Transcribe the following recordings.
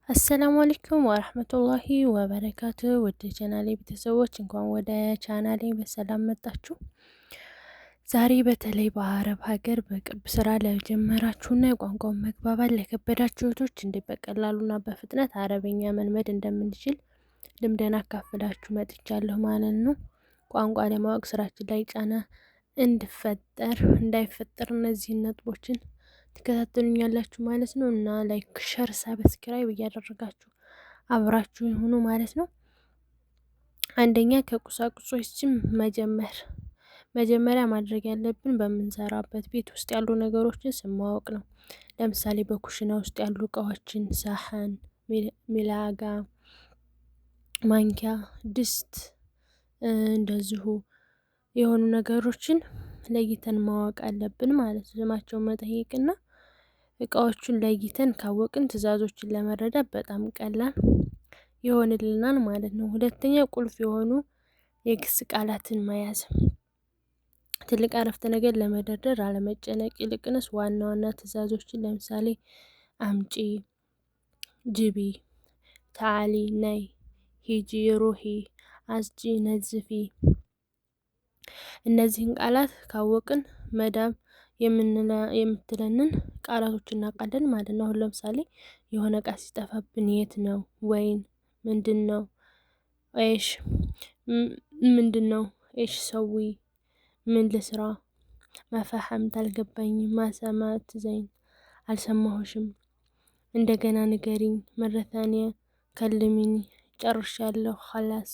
አሰላሙ አለይኩም ወራህመቱላሂ ወበረካቱ። ወደ ቻናሌ ቤተሰቦች እንኳን ወደ ቻናሌ በሰላም መጣችሁ። ዛሬ በተለይ በአረብ ሀገር በቅርብ ስራ ለጀመራችሁና የቋንቋውን መግባባት ለከበዳችሁ እህቶች እንዴት በቀላሉና በፍጥነት አረበኛ መልመድ እንደምንችል ልምዴን አካፍላችሁ መጥቻለሁ ማለት ነው። ቋንቋ ለማወቅ ስራችን ላይ ጫና እንዳይፈጠር እነዚህን ነጥቦችን ትከታተሉኛላችሁ ማለት ነው። እና ላይክ ሸር ሰብስክራይብ እያደረጋችሁ አብራችሁ ይሁኑ ማለት ነው። አንደኛ ከቁሳቁሶችም መጀመሪያ ማድረግ ያለብን በምንሰራበት ቤት ውስጥ ያሉ ነገሮችን ስማወቅ ነው። ለምሳሌ በኩሽና ውስጥ ያሉ እቃዎችን ሳህን፣ ሚላጋ፣ ማንኪያ፣ ድስት እንደዚሁ የሆኑ ነገሮችን ለይተን ማወቅ አለብን ማለት ነው። ስማቸውን መጠየቅና እቃዎቹን ለይተን ካወቅን ትዕዛዞችን ለመረዳት በጣም ቀላል ይሆንልናል ማለት ነው። ሁለተኛ ቁልፍ የሆኑ የግስ ቃላትን መያዝ። ትልቅ አረፍተ ነገር ለመደርደር አለመጨነቅ፣ ይልቅንስ ዋና ዋና ትዕዛዞችን ለምሳሌ አምጪ፣ ጅቢ፣ ታሊ፣ ነይ፣ ሂጂ፣ ሩሂ፣ አስጂ፣ ነዝፊ እነዚህን ቃላት ካወቅን መዳም የምትለንን ቃላቶች እናውቃለን ማለት ነው። አሁን ለምሳሌ የሆነ እቃ ሲጠፋብን የት ነው፣ ወይን፣ ምንድነው፣ ኤሽ ምንድነው፣ ኤሽ ሰዊ፣ ምን ልስራ፣ መፈሐምት አልገባኝም፣ ማሰማት ዘይን አልሰማሁሽም፣ እንደገና ንገሪኝ፣ መረታኒያ ከልሚኒ ጨርሻለሁ፣ ኸላስ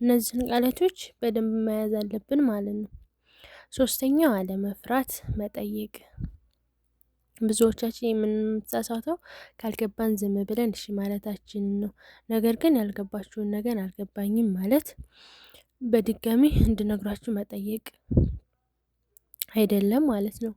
እነዚህን ቃላቶች በደንብ መያዝ አለብን ማለት ነው። ሶስተኛው አለመፍራት መጠየቅ። ብዙዎቻችን የምንሳሳተው ካልገባን ዝም ብለን እሺ ማለታችን ነው። ነገር ግን ያልገባችሁን ነገር አልገባኝም ማለት በድጋሚ እንድነግራችሁ መጠየቅ አይደለም ማለት ነው።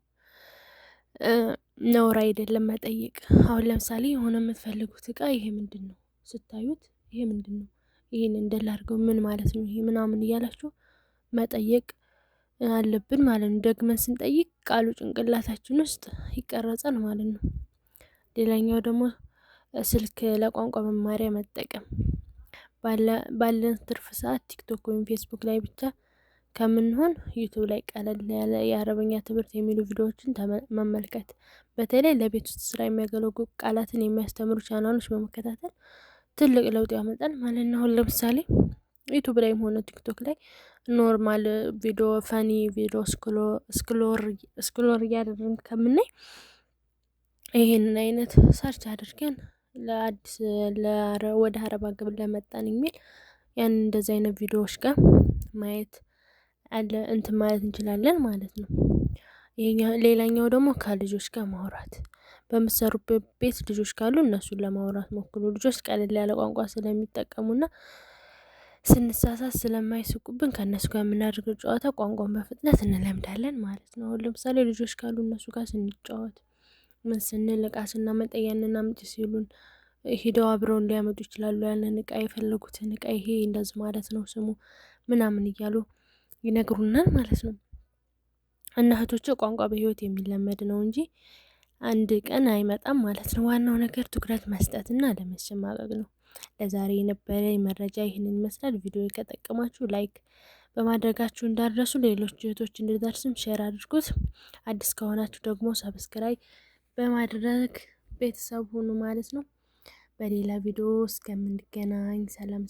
ነውር አይደለም መጠየቅ። አሁን ለምሳሌ የሆነ የምትፈልጉት እቃ ይሄ ምንድነው ስታዩት ይሄ ምንድነው፣ ይሄን እንደላርገው ምን ማለት ነው ይሄ ምናምን እያላችሁ መጠየቅ አለብን ማለት ነው። ደግመን ስንጠይቅ ቃሉ ጭንቅላታችን ውስጥ ይቀረጻል ማለት ነው። ሌላኛው ደግሞ ስልክ ለቋንቋ መማሪያ መጠቀም። ባለን ትርፍ ሰዓት ቲክቶክ ወይም ፌስቡክ ላይ ብቻ ከምንሆን ዩቲዩብ ላይ ቀለል ያለ የአረበኛ ትምህርት የሚሉ ቪዲዮዎችን መመልከት። በተለይ ለቤት ውስጥ ስራ የሚያገለግሉ ቃላትን የሚያስተምሩ ቻናሎች በመከታተል ትልቅ ለውጥ ያመጣል ማለት ነው። አሁን ለምሳሌ ዩቲዩብ ላይም ሆነ ቲክቶክ ላይ ኖርማል ቪዲዮ፣ ፈኒ ቪዲዮ ስክሎር እያደረግን ከምናይ ይሄንን አይነት ሰርች አድርገን ለአዲስ ወደ አረብ ሀገር ለመጣን የሚል ያን እንደዚህ አይነት ቪዲዮዎች ጋር ማየት ማለት እንችላለን ማለት ነው። ሌላኛው ደግሞ ከልጆች ጋር ማውራት። በምትሰሩበት ቤት ልጆች ካሉ እነሱን ለማውራት ሞክሩ። ልጆች ቀለል ያለ ቋንቋ ስለሚጠቀሙና ስንሳሳት ስለማይስቁብን ከእነሱ ጋር የምናደርገው ጨዋታ ቋንቋን በፍጥነት እንለምዳለን ማለት ነው። አሁን ለምሳሌ ልጆች ካሉ እነሱ ጋር ስንጫወት ምን ስንል እቃ ስናመጣ ያንን አምጪ ሲሉን ሂደው አብረውን ሊያመጡ ይችላሉ። ያንን እቃ የፈለጉትን እቃ ይሄ እንደዚህ ማለት ነው ስሙ ምናምን እያሉ ይነግሩናል ማለት ነው። እና እህቶቼ ቋንቋ በህይወት የሚለመድ ነው እንጂ አንድ ቀን አይመጣም ማለት ነው። ዋናው ነገር ትኩረት መስጠትና አለመሸማቀቅ ነው። ለዛሬ የነበረ መረጃ ይህንን ይመስላል። ቪዲዮ ከጠቀማችሁ ላይክ በማድረጋችሁ እንዳትረሱ። ሌሎች እህቶች እንዲደርስም ሼር አድርጉት። አዲስ ከሆናችሁ ደግሞ ሰብስክራይብ በማድረግ ቤተሰብ ሁኑ ማለት ነው። በሌላ ቪዲዮ እስከምንገናኝ ሰላም